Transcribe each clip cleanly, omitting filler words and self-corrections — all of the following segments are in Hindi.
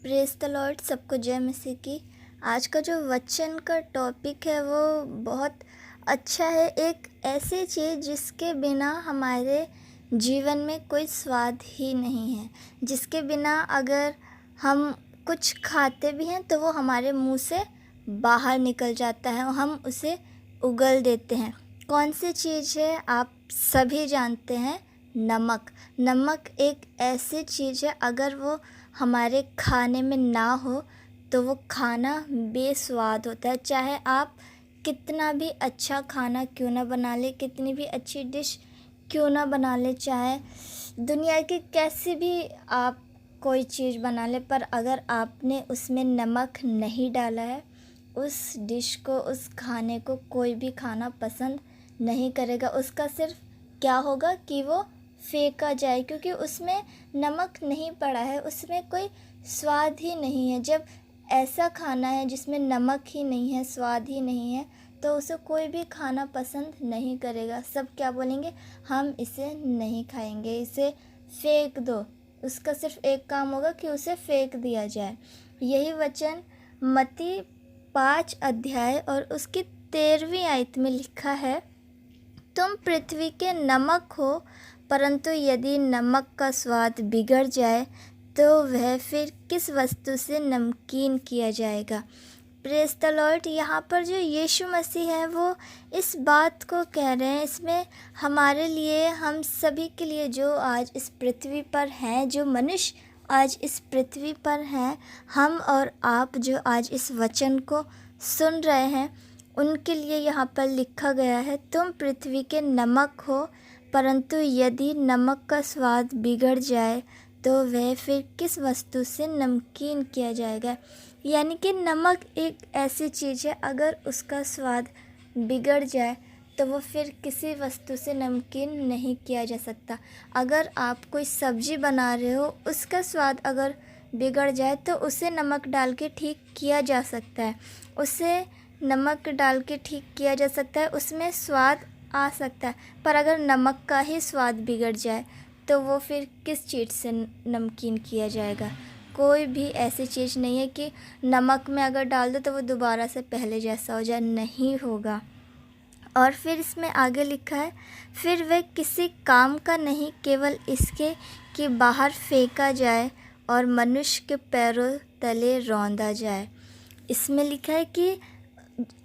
Praise the Lord. सबको जय मसीह की। आज का जो वचन का टॉपिक है वो बहुत अच्छा है। एक ऐसी चीज़ जिसके बिना हमारे जीवन में कोई स्वाद ही नहीं है, जिसके बिना अगर हम कुछ खाते भी हैं तो वो हमारे मुंह से बाहर निकल जाता है और हम उसे उगल देते हैं। कौन सी चीज़ है? आप सभी जानते हैं, नमक। नमक एक ऐसी चीज़ है, अगर वो हमारे खाने में ना हो तो वो खाना बेस्वाद होता है। चाहे आप कितना भी अच्छा खाना क्यों ना बना ले, कितनी भी अच्छी डिश क्यों ना बना ले, चाहे दुनिया की कैसी भी आप कोई चीज़ बना ले, पर अगर आपने उसमें नमक नहीं डाला है, उस डिश को, उस खाने को कोई भी खाना पसंद नहीं करेगा। उसका सिर्फ क्या होगा कि वो फेंका जाए, क्योंकि उसमें नमक नहीं पड़ा है, उसमें कोई स्वाद ही नहीं है। जब ऐसा खाना है जिसमें नमक ही नहीं है, स्वाद ही नहीं है, तो उसे कोई भी खाना पसंद नहीं करेगा। सब क्या बोलेंगे? हम इसे नहीं खाएंगे, इसे फेंक दो। उसका सिर्फ एक काम होगा कि उसे फेंक दिया जाए। यही वचन मत्ती 5 अध्याय और उसकी 13वीं आयत में लिखा है, तुम पृथ्वी के नमक हो, परंतु यदि नमक का स्वाद बिगड़ जाए तो वह फिर किस वस्तु से नमकीन किया जाएगा। Praise the Lord. यहाँ पर जो यीशु मसीह है वो इस बात को कह रहे हैं, इसमें हमारे लिए, हम सभी के लिए जो आज इस पृथ्वी पर हैं, जो मनुष्य आज इस पृथ्वी पर हैं, हम और आप जो आज इस वचन को सुन रहे हैं, उनके लिए यहाँ पर लिखा गया है, तुम पृथ्वी के नमक हो, परंतु यदि नमक का स्वाद बिगड़ जाए तो वह फिर किस वस्तु से नमकीन किया जाएगा। यानी कि नमक एक ऐसी चीज़ है, अगर उसका स्वाद बिगड़ जाए तो वो फिर किसी वस्तु से नमकीन नहीं किया जा सकता। अगर आप कोई सब्ज़ी बना रहे हो, उसका स्वाद अगर बिगड़ जाए तो उसे नमक डाल के ठीक किया जा सकता है, उसे नमक डाल के ठीक किया जा सकता है, उसमें स्वाद आ सकता है। पर अगर नमक का ही स्वाद बिगड़ जाए तो वो फिर किस चीज़ से नमकीन किया जाएगा? कोई भी ऐसी चीज़ नहीं है कि नमक में अगर डाल दो तो वो दोबारा से पहले जैसा हो जाए, नहीं होगा। और फिर इसमें आगे लिखा है, फिर वह किसी काम का नहीं, केवल इसके कि बाहर फेंका जाए और मनुष्य के पैरों तले रौंदा जाए। इसमें लिखा है कि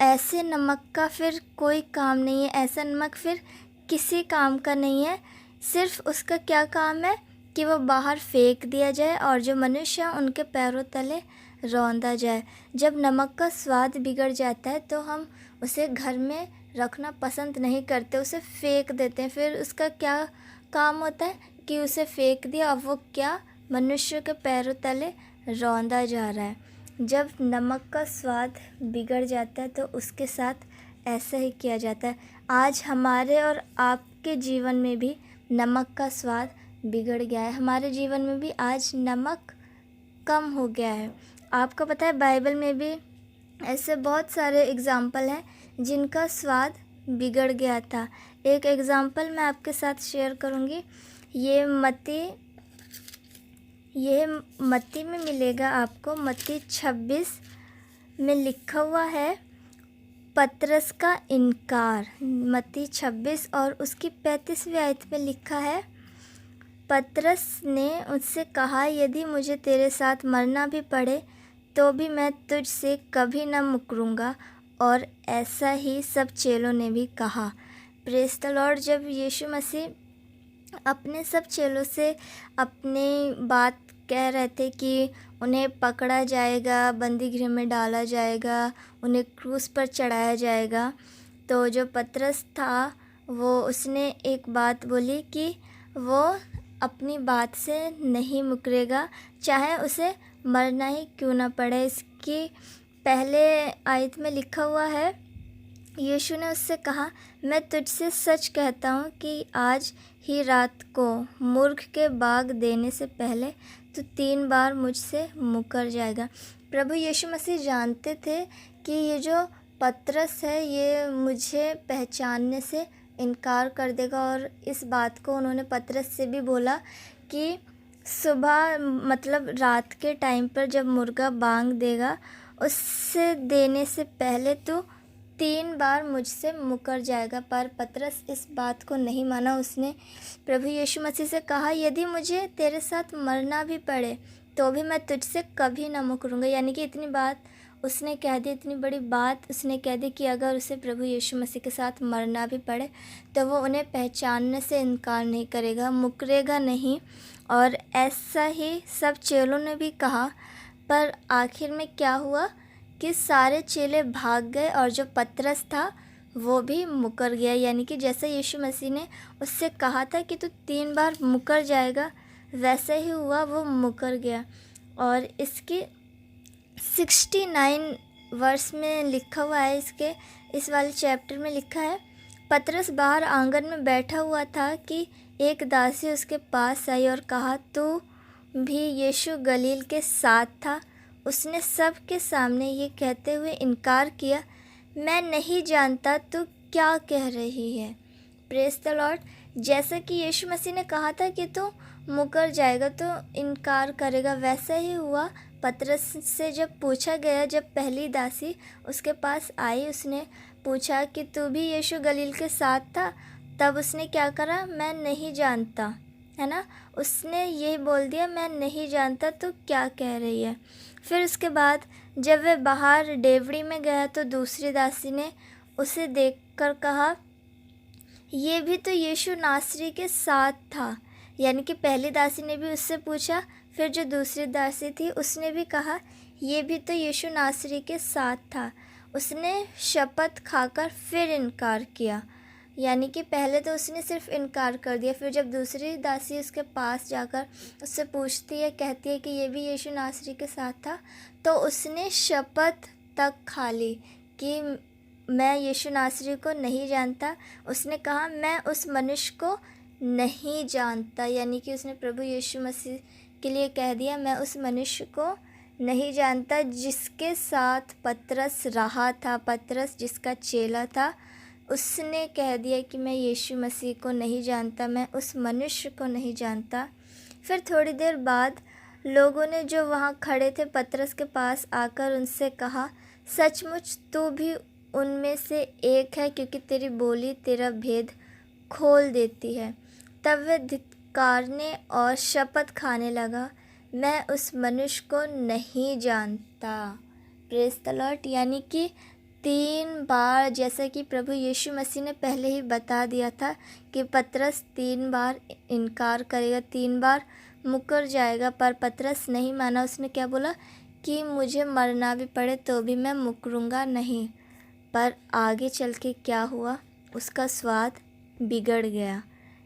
ऐसे नमक का फिर कोई काम नहीं है, ऐसा नमक फिर किसी काम का नहीं है। सिर्फ उसका क्या काम है कि वो बाहर फेंक दिया जाए और जो मनुष्य हैं उनके पैरों तले रौंदा जाए। जब नमक का स्वाद बिगड़ जाता है तो हम उसे घर में रखना पसंद नहीं करते, उसे फेंक देते हैं। फिर उसका क्या काम होता है कि उसे फेंक दिया, अब वो क्या मनुष्य के पैरों तले रौंदा जा रहा है। जब नमक का स्वाद बिगड़ जाता है तो उसके साथ ऐसा ही किया जाता है। आज हमारे और आपके जीवन में भी नमक का स्वाद बिगड़ गया है। हमारे जीवन में भी आज नमक कम हो गया है। आपको पता है, बाइबल में भी ऐसे बहुत सारे एग्ज़ाम्पल हैं जिनका स्वाद बिगड़ गया था। एक एग्ज़ाम्पल मैं आपके साथ शेयर करूँगी। ये मत्ती में मिलेगा आपको। मत्ती 26 में लिखा हुआ है, पतरस का इनकार। मत्ती 26 और उसकी 35वीं आयत में लिखा है, पतरस ने उससे कहा, यदि मुझे तेरे साथ मरना भी पड़े तो भी मैं तुझसे कभी न मुकरूंगा। और ऐसा ही सब चेलों ने भी कहा। Praise the Lord. जब यीशु मसीह अपने सब चेलों से अपनी बात कह रहे थे कि उन्हें पकड़ा जाएगा, बंदी गृह में डाला जाएगा, उन्हें क्रूस पर चढ़ाया जाएगा, तो जो पतरस था वो उसने एक बात बोली कि वो अपनी बात से नहीं मुकरेगा, चाहे उसे मरना ही क्यों ना पड़े। इसकी पहले आयत में लिखा हुआ है, यीशु ने उससे कहा, मैं तुझसे सच कहता हूँ कि आज ही रात को मुर्ग के बाग देने से पहले तो 3 बार मुझसे मुकर जाएगा। प्रभु यीशु मसीह जानते थे कि ये जो पतरस है ये मुझे पहचानने से इनकार कर देगा, और इस बात को उन्होंने पतरस से भी बोला कि सुबह मतलब रात के टाइम पर जब मुर्गा बांग देगा, उससे देने से पहले तो 3 बार मुझसे मुकर जाएगा। पर पतरस इस बात को नहीं माना। उसने प्रभु यीशु मसीह से कहा, यदि मुझे तेरे साथ मरना भी पड़े तो भी मैं तुझसे कभी ना मुकरूँगा। यानी कि इतनी बात उसने कह दी, इतनी बड़ी बात उसने कह दी कि अगर उसे प्रभु यीशु मसीह के साथ मरना भी पड़े तो वो उन्हें पहचानने से इनकार नहीं करेगा, मुकरेगा नहीं। और ऐसा ही सब चेलों ने भी कहा। पर आखिर में क्या हुआ कि सारे चेले भाग गए और जो पतरस था वो भी मुकर गया। यानी कि जैसे यीशु मसीह ने उससे कहा था कि तू 3 बार मुकर जाएगा, वैसे ही हुआ, वो मुकर गया। और इसकी 69 वर्स में लिखा हुआ है, इसके इस वाले चैप्टर में लिखा है, पतरस बाहर आंगन में बैठा हुआ था कि एक दासी उसके पास आई और कहा, तू भी यीशु गलील के साथ था। उसने सब के सामने ये कहते हुए इनकार किया, मैं नहीं जानता तू क्या कह रही है। Praise the Lord. जैसा कि यीशु मसीह ने कहा था कि तू मुकर जाएगा, तो इनकार करेगा, वैसा ही हुआ। पतरस से जब पूछा गया, जब पहली दासी उसके पास आई, उसने पूछा कि तू भी यीशु गलील के साथ था, तब उसने क्या करा, मैं नहीं जानता, है ना। उसने ये बोल दिया, मैं नहीं जानता तू क्या कह रही है। फिर उसके बाद जब वह बाहर डेवड़ी में गया तो दूसरी दासी ने उसे देखकर कहा, ये भी तो यीशु नासरी के साथ था। यानी कि पहली दासी ने भी उससे पूछा, फिर जो दूसरी दासी थी उसने भी कहा, ये भी तो यीशु नासरी के साथ था। उसने शपथ खाकर फिर इनकार किया। यानी कि पहले तो उसने सिर्फ इनकार कर दिया, फिर जब दूसरी दासी उसके पास जाकर उससे पूछती है, कहती है कि ये भी यीशु नासरी के साथ था, तो उसने शपथ तक खा ली कि मैं यीशु नासरी को नहीं जानता। उसने कहा, मैं उस मनुष्य को नहीं जानता। यानी कि उसने प्रभु यीशु मसीह के लिए कह दिया, मैं उस मनुष्य को नहीं जानता जिसके साथ पतरस रहा था। पतरस जिसका चेला था, उसने कह दिया कि मैं यीशु मसीह को नहीं जानता, मैं उस मनुष्य को नहीं जानता। फिर थोड़ी देर बाद लोगों ने जो वहाँ खड़े थे पतरस के पास आकर उनसे कहा, सचमुच तू भी उनमें से एक है, क्योंकि तेरी बोली तेरा भेद खोल देती है। तब वह धिक्कारने और शपथ खाने लगा, मैं उस मनुष्य को नहीं जानता। Praise the Lord. यानी कि 3 बार, जैसा कि प्रभु यीशु मसीह ने पहले ही बता दिया था कि पतरस 3 बार इनकार करेगा, 3 बार मुकर जाएगा, पर पतरस नहीं माना। उसने क्या बोला कि मुझे मरना भी पड़े तो भी मैं मुकरूँगा नहीं। पर आगे चल के क्या हुआ, उसका स्वाद बिगड़ गया।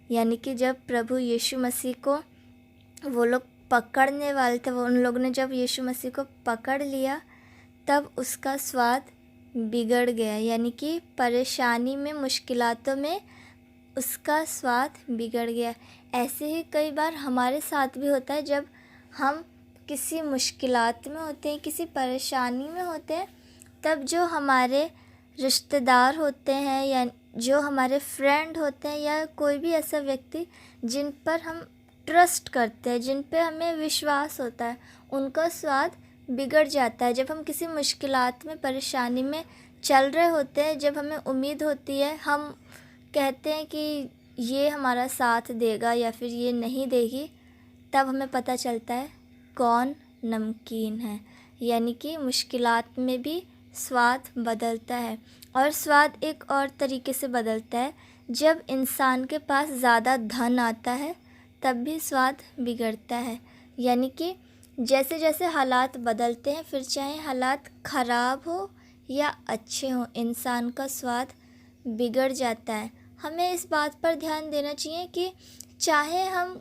यानी कि जब प्रभु यीशु मसीह को वो लोग पकड़ने वाले थे, वो उन लोगों ने जब यीशु मसीह को पकड़ लिया, तब उसका स्वाद बिगड़ गया। यानी कि परेशानी में, मुश्किलातों में उसका स्वाद बिगड़ गया। ऐसे ही कई बार हमारे साथ भी होता है, जब हम किसी मुश्किलात में होते हैं, किसी परेशानी में होते हैं, तब जो हमारे रिश्तेदार होते हैं या जो हमारे फ्रेंड होते हैं या कोई भी ऐसा व्यक्ति जिन पर हम ट्रस्ट करते हैं, जिन पे हमें विश्वास होता है, उनका स्वाद बिगड़ जाता है। जब हम किसी मुश्किलात में, परेशानी में चल रहे होते हैं, जब हमें उम्मीद होती है, हम कहते हैं कि ये हमारा साथ देगा या फिर ये नहीं देगी, तब हमें पता चलता है कौन नमकीन है। यानी कि मुश्किलात में भी स्वाद बदलता है। और स्वाद एक और तरीके से बदलता है, जब इंसान के पास ज़्यादा धन आता है तब भी स्वाद बिगड़ता है। यानी कि जैसे जैसे हालात बदलते हैं, फिर चाहे हालात ख़राब हो या अच्छे हों, इंसान का स्वाद बिगड़ जाता है। हमें इस बात पर ध्यान देना चाहिए कि चाहे हम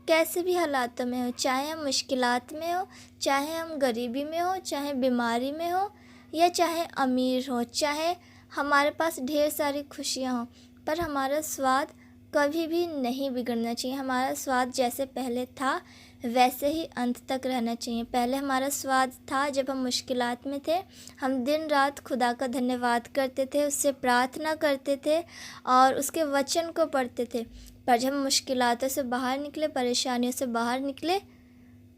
कैसे भी हालातों में हो, चाहे हम मुश्किलात में हो, चाहे हम गरीबी में हो, चाहे बीमारी में हो या चाहे अमीर हो, चाहे हमारे पास ढेर सारी खुशियाँ हों, पर हमारा स्वाद कभी भी नहीं बिगड़ना चाहिए। हमारा स्वाद जैसे पहले था वैसे ही अंत तक रहना चाहिए। पहले हमारा स्वाद था जब हम मुश्किलात में थे, हम दिन रात खुदा का धन्यवाद करते थे, उससे प्रार्थना करते थे और उसके वचन को पढ़ते थे। पर जब हम मुश्किलातों से बाहर निकले, परेशानियों से बाहर निकले,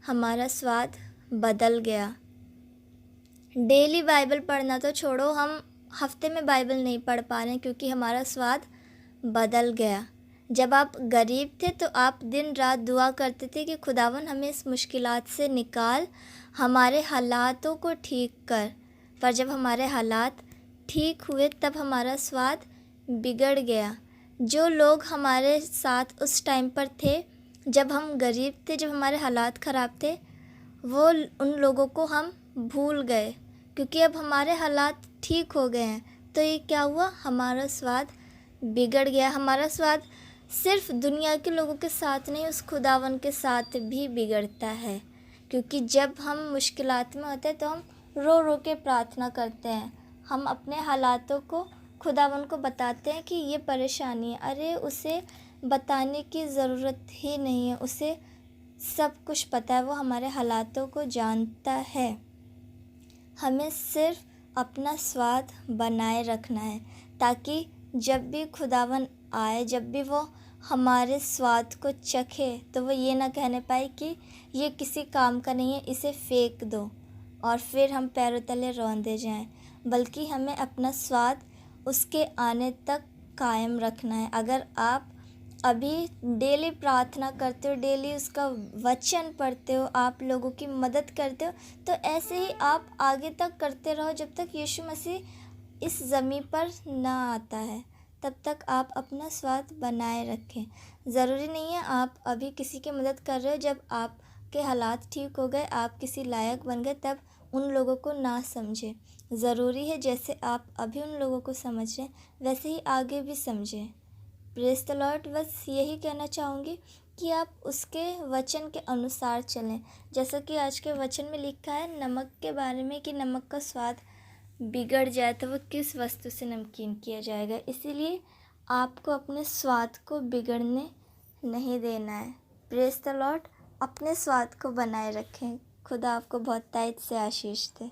हमारा स्वाद बदल गया। डेली बाइबल पढ़ना तो छोड़ो, हम हफ्ते में बाइबल नहीं पढ़ पा रहे हैं क्योंकि हमारा स्वाद बदल गया। जब आप गरीब थे तो आप दिन रात दुआ करते थे कि खुदावन हमें इस मुश्किलात से निकाल, हमारे हालातों को ठीक कर। पर जब हमारे हालात ठीक हुए तब हमारा स्वाद बिगड़ गया। जो लोग हमारे साथ उस टाइम पर थे जब हम गरीब थे, जब हमारे हालात ख़राब थे, वो उन लोगों को हम भूल गए क्योंकि अब हमारे हालात ठीक हो गए हैं। तो ये क्या हुआ, हमारा स्वाद बिगड़ गया। हमारा स्वाद सिर्फ दुनिया के लोगों के साथ नहीं, उस खुदावन के साथ भी बिगड़ता है। क्योंकि जब हम मुश्किलात में होते हैं तो हम रो रो के प्रार्थना करते हैं, हम अपने हालातों को खुदावन को बताते हैं कि ये परेशानी है। अरे उसे बताने की ज़रूरत ही नहीं है, उसे सब कुछ पता है, वो हमारे हालातों को जानता है। हमें सिर्फ अपना स्वाद बनाए रखना है ताकि जब भी खुदावन आए, जब भी वो हमारे स्वाद को चखे तो वो ये ना कहने पाए कि ये किसी काम का नहीं है, इसे फेंक दो और फिर हम पैरों तले रौंदे जाएं। बल्कि हमें अपना स्वाद उसके आने तक कायम रखना है। अगर आप अभी डेली प्रार्थना करते हो, डेली उसका वचन पढ़ते हो, आप लोगों की मदद करते हो, तो ऐसे ही आप आगे तक करते रहो जब तक यीशु मसीह इस ज़मीन पर ना आता है। तब तक आप अपना स्वाद बनाए रखें। ज़रूरी नहीं है आप अभी किसी की मदद कर रहे हो, जब आपके हालात ठीक हो गए, आप किसी लायक बन गए, तब उन लोगों को ना समझें। ज़रूरी है जैसे आप अभी उन लोगों को समझ रहे हैं वैसे ही आगे भी समझें। Praise the Lord. बस यही कहना चाहूँगी कि आप उसके वचन के अनुसार चलें। जैसा कि आज के वचन में लिखा है नमक के बारे में कि नमक का स्वाद बिगड़ जाए तो वो किस वस्तु से नमकीन किया जाएगा। इसीलिए आपको अपने स्वाद को बिगड़ने नहीं देना है। Praise the Lord. अपने स्वाद को बनाए रखें। खुदा आपको बहुत तायत से आशीष दे।